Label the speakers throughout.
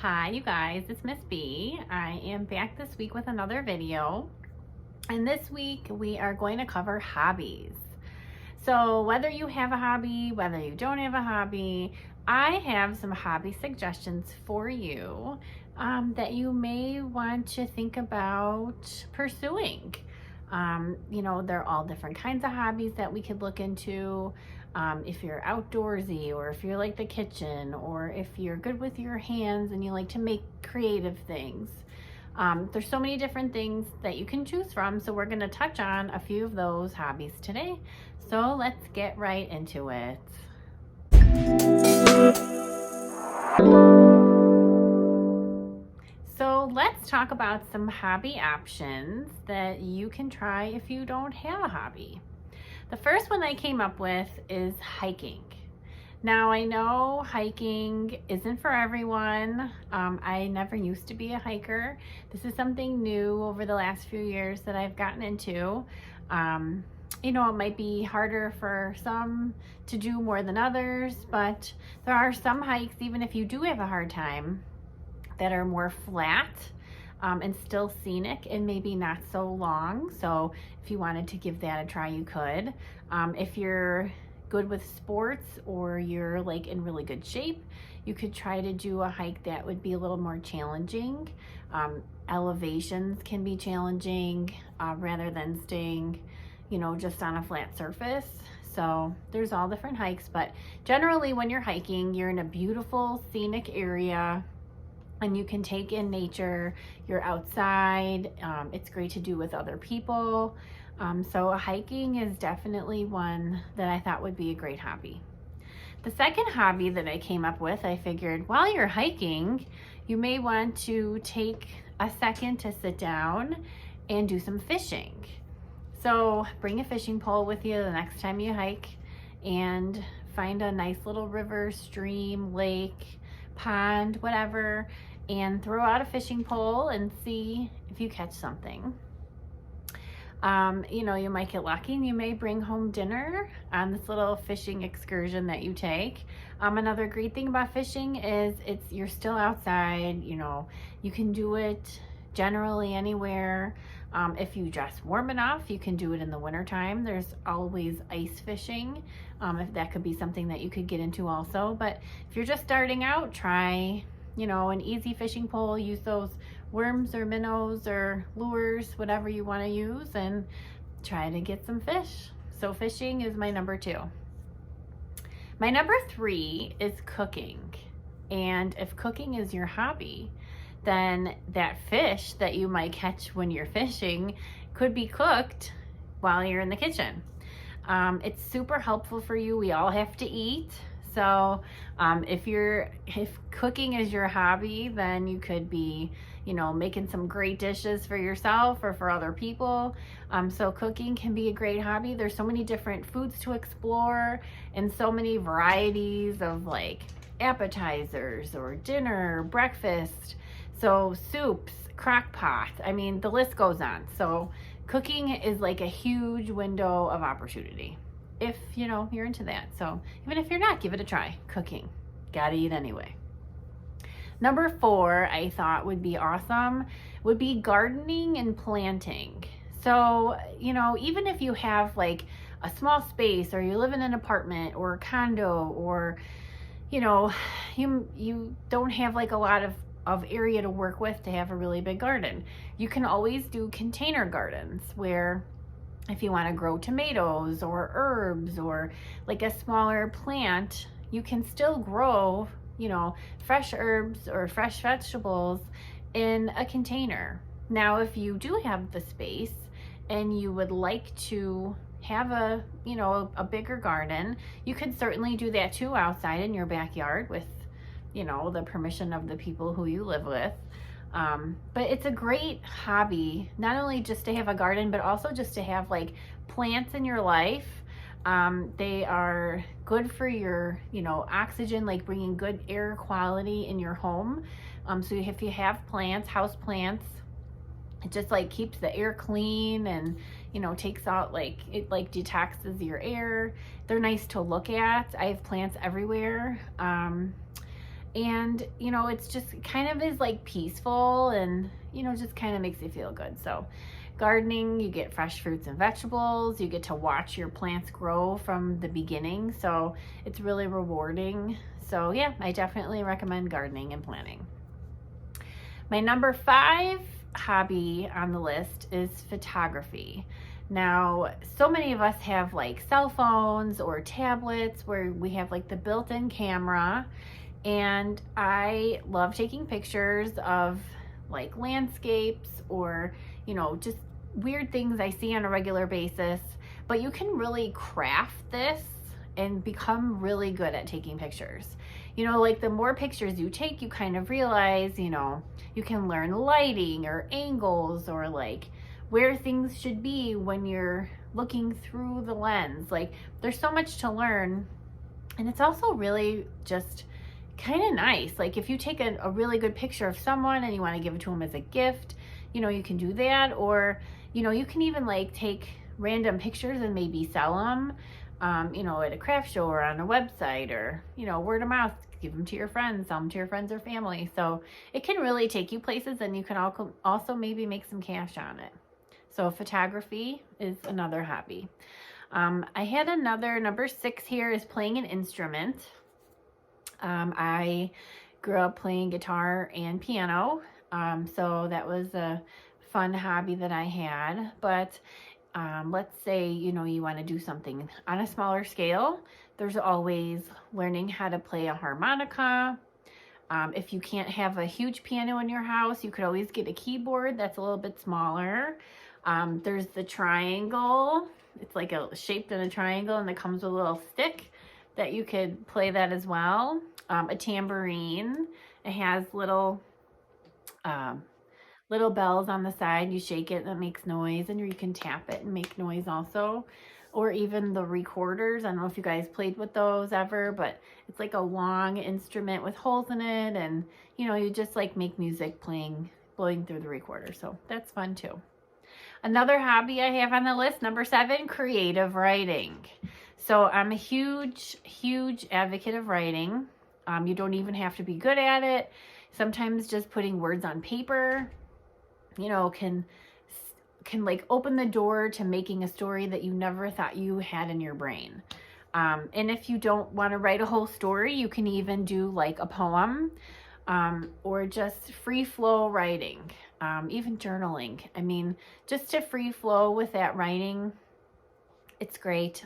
Speaker 1: Hi you guys, it's Miss B. I am back this week with another video, and this week we are going to cover hobbies. So whether you have a hobby, whether you don't have a hobby, I have some hobby suggestions for you that you may want to think about pursuing. They're all different kinds of hobbies that we could look into. If you're outdoorsy, or if you're like the kitchen, or if you're good with your hands and you like to make creative things. There's so many different things that you can choose from, so we're going to touch on a few of those hobbies today. So let's get right into it. So let's talk about some hobby options that you can try if you don't have a hobby. The first one I came up with is hiking. Now I know hiking isn't for everyone. I never used to be a hiker. This is something new over the last few years that I've gotten into. It might be harder for some to do more than others, but there are some hikes, even if you do have a hard time, that are more flat and still scenic and maybe not so long. So if you wanted to give that a try, you could. If you're good with sports, or you're like in really good shape, you could try to do a hike that would be a little more challenging. Elevations can be challenging rather than staying, just on a flat surface. So there's all different hikes, but generally when you're hiking, you're in a beautiful scenic area and you can take in nature. You're outside. It's great to do with other people. So hiking is definitely one that I thought would be a great hobby. The second hobby that I came up with, I figured while you're hiking, you may want to take a second to sit down and do some fishing. So bring a fishing pole with you the next time you hike and find a nice little river, stream, lake, pond, whatever, and throw out a fishing pole and see if you catch something. You might get lucky and you may bring home dinner on this little fishing excursion that you take. Another great thing about fishing is you're still outside. You can do it generally anywhere. If you dress warm enough, you can do it in the wintertime. There's always ice fishing. If that could be something that you could get into also. But if you're just starting out, try an easy fishing pole. Use those worms or minnows or lures, whatever you want to use, and try to get some fish. So fishing is my number 2. My number 3 is cooking. And if cooking is your hobby, then that fish that you might catch when you're fishing could be cooked while you're in the kitchen. It's super helpful for you. We all have to eat. So if cooking is your hobby, then you could be, making some great dishes for yourself or for other people. So cooking can be a great hobby. There's so many different foods to explore and so many varieties of like appetizers or dinner, breakfast. So soups, crock pot, the list goes on. So cooking is like a huge window of opportunity if you're into that. So even if you're not, give it a try. Cooking, gotta eat anyway. Number 4 I thought would be awesome would be gardening and planting. So even if you have like a small space, or you live in an apartment or a condo, or you don't have like a lot of area to work with to have a really big garden, you can always do container gardens, where if you want to grow tomatoes or herbs or like a smaller plant, you can still grow, fresh herbs or fresh vegetables in a container. Now, if you do have the space and you would like to have a bigger garden, you can certainly do that too outside in your backyard with the permission of the people who you live with. But it's a great hobby, not only just to have a garden, but also just to have like plants in your life. They are good for your, oxygen, like bringing good air quality in your home. So if you have plants, house plants, it just like keeps the air clean and, takes out it detoxes your air. They're nice to look at. I have plants everywhere. And, you know, it's just kind of is like peaceful and, you know, just kind of makes you feel good. So gardening, you get fresh fruits and vegetables. You get to watch your plants grow from the beginning. So it's really rewarding. So yeah, I definitely recommend gardening and planting. My number 5 hobby on the list is photography. Now, so many of us have like cell phones or tablets where we have like the built-in camera, and I love taking pictures of like landscapes or, you know, just weird things I see on a regular basis. But you can really craft this and become really good at taking pictures. You know, like the more pictures you take, you kind of realize, you know, you can learn lighting or angles or like where things should be when you're looking through the lens. Like there's so much to learn. And it's also really just kind of nice. Like if you take a really good picture of someone and you want to give it to them as a gift, you know, you can do that. Or, you know, you can even like take random pictures and maybe sell them, you know, at a craft show or on a website, or, you know, word of mouth, give them to your friends, sell them to your friends or family. So it can really take you places, and you can also maybe make some cash on it. So photography is another hobby. I had another, number 6 here is playing an instrument. I grew up playing guitar and piano, so that was a fun hobby that I had. But let's say, you know, you want to do something on a smaller scale. There's always learning how to play a harmonica. If you can't have a huge piano in your house, you could always get a keyboard that's a little bit smaller. There's the triangle. It's like shaped in a triangle, and it comes with a little stick that you could play that as well. A tambourine. It has little bells on the side. You shake it and it makes noise, and you can tap it and make noise also. Or even the recorders. I don't know if you guys played with those ever, but it's like a long instrument with holes in it, and you know, you just like make music blowing through the recorder. So that's fun too. Another hobby I have on the list, number 7, creative writing. So I'm a huge advocate of writing. You don't even have to be good at it. Sometimes just putting words on paper, you know, can like open the door to making a story that you never thought you had in your brain. And if you don't want to write a whole story, you can even do like a poem, or just free flow writing, even journaling. I mean, just to free flow with that writing, it's great.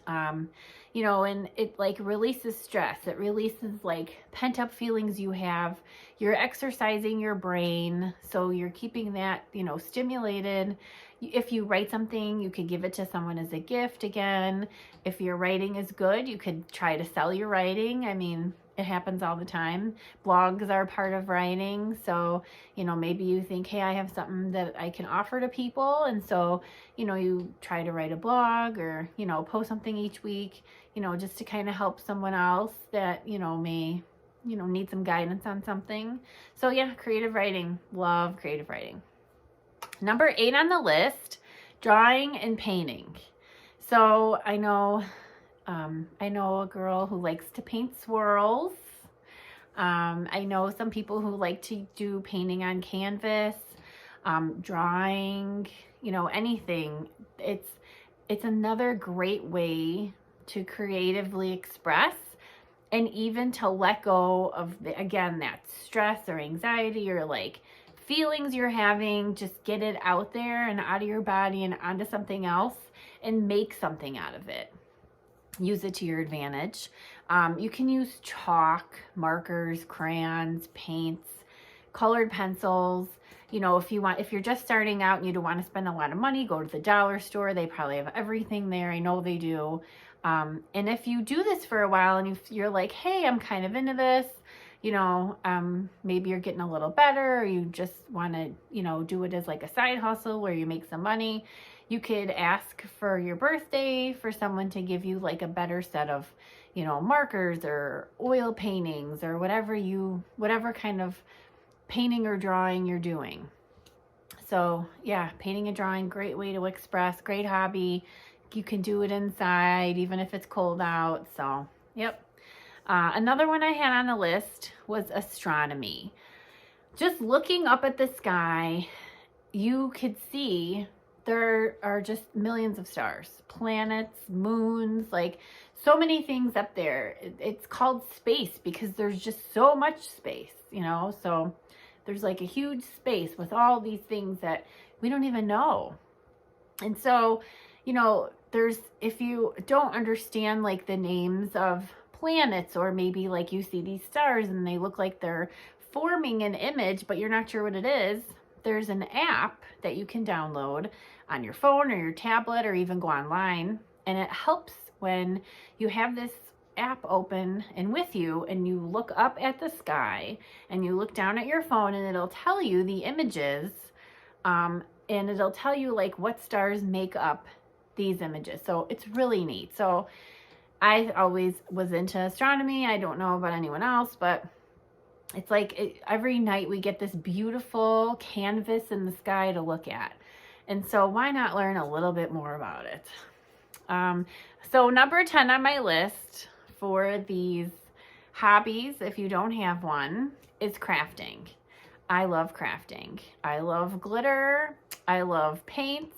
Speaker 1: You know, and it like releases stress. It releases like pent up feelings you have. You're exercising your brain, so you're keeping that, you know, stimulated. If you write something, you could give it to someone as a gift again. If your writing is good, you could try to sell your writing. I mean, it happens all the time. Blogs are part of writing. So, you know, maybe you think, hey, I have something that I can offer to people. And so, you know, you try to write a blog, or, you know, post something each week, you know, just to kind of help someone else that, you know, may, you know, need some guidance on something. So yeah, creative writing. Love creative writing. Number 8 on the list, drawing and painting. So I know a girl who likes to paint swirls. I know some people who like to do painting on canvas, drawing, you know, anything. It's another great way to creatively express, and even to let go of again, that stress or anxiety or like feelings you're having. Just get it out there and out of your body and onto something else, and make something out of it. Use it to your advantage. You can use chalk, markers, crayons, paints, colored pencils. You know, if you're just starting out and you don't want to spend a lot of money, go to the dollar store. They probably have everything there. I know they do. And if you do this for a while and you're like, hey, I'm kind of into this, you know, maybe you're getting a little better, or you just want to, you know, do it as like a side hustle where you make some money. You could ask for your birthday for someone to give you like a better set of, you know, markers or oil paintings or whatever kind of painting or drawing you're doing. So yeah, painting and drawing, great way to express, great hobby. You can do it inside, even if it's cold out. So, yep. Another one I had on the list was astronomy. Just looking up at the sky, you could see there are just millions of stars, planets, moons, like so many things up there. It's called space because there's just so much space, you know? So there's like a huge space with all these things that we don't even know. And so, you know, if you don't understand like the names of planets, or maybe like you see these stars and they look like they're forming an image, but you're not sure what it is, there's an app that you can download on your phone or your tablet, or even go online. And it helps when you have this app open and with you, and you look up at the sky and you look down at your phone, and it'll tell you the images, and it'll tell you like what stars make up these images. So it's really neat. So I always was into astronomy. I don't know about anyone else, but it's like every night we get this beautiful canvas in the sky to look at. And so why not learn a little bit more about it? So number 10 on my list for these hobbies, if you don't have one, is crafting. I love crafting. I love glitter. I love paints.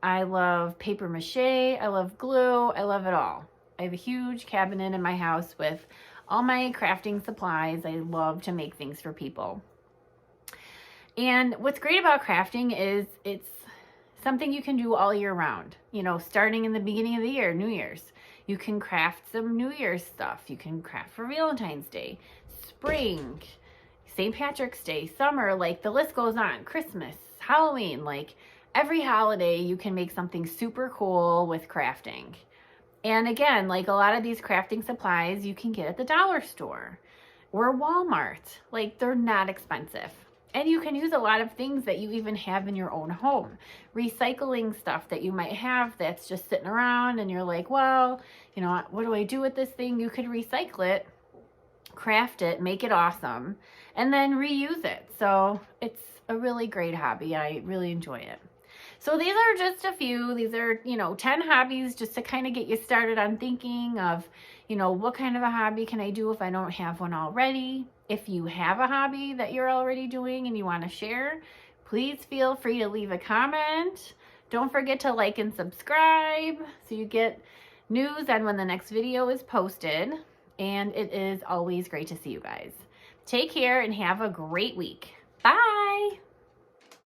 Speaker 1: I love paper mache. I love glue. I love it all. I have a huge cabinet in my house with all my crafting supplies. I love to make things for people. And what's great about crafting is it's something you can do all year round. You know, starting in the beginning of the year, New Year's, you can craft some New Year's stuff. You can craft for Valentine's Day, spring, St. Patrick's Day, summer, like the list goes on, Christmas, Halloween, like every holiday you can make something super cool with crafting. And again, like a lot of these crafting supplies you can get at the dollar store or Walmart. Like they're not expensive. And you can use a lot of things that you even have in your own home. Recycling stuff that you might have that's just sitting around and you're like, well, you know, what do I do with this thing? You could recycle it, craft it, make it awesome, and then reuse it. So it's a really great hobby. I really enjoy it. So these are just a few. These are, 10 hobbies just to kind of get you started on thinking of, what kind of a hobby can I do if I don't have one already? If you have a hobby that you're already doing and you want to share, please feel free to leave a comment. Don't forget to like and subscribe so you get news on when the next video is posted. And it is always great to see you guys. Take care and have a great week. Bye.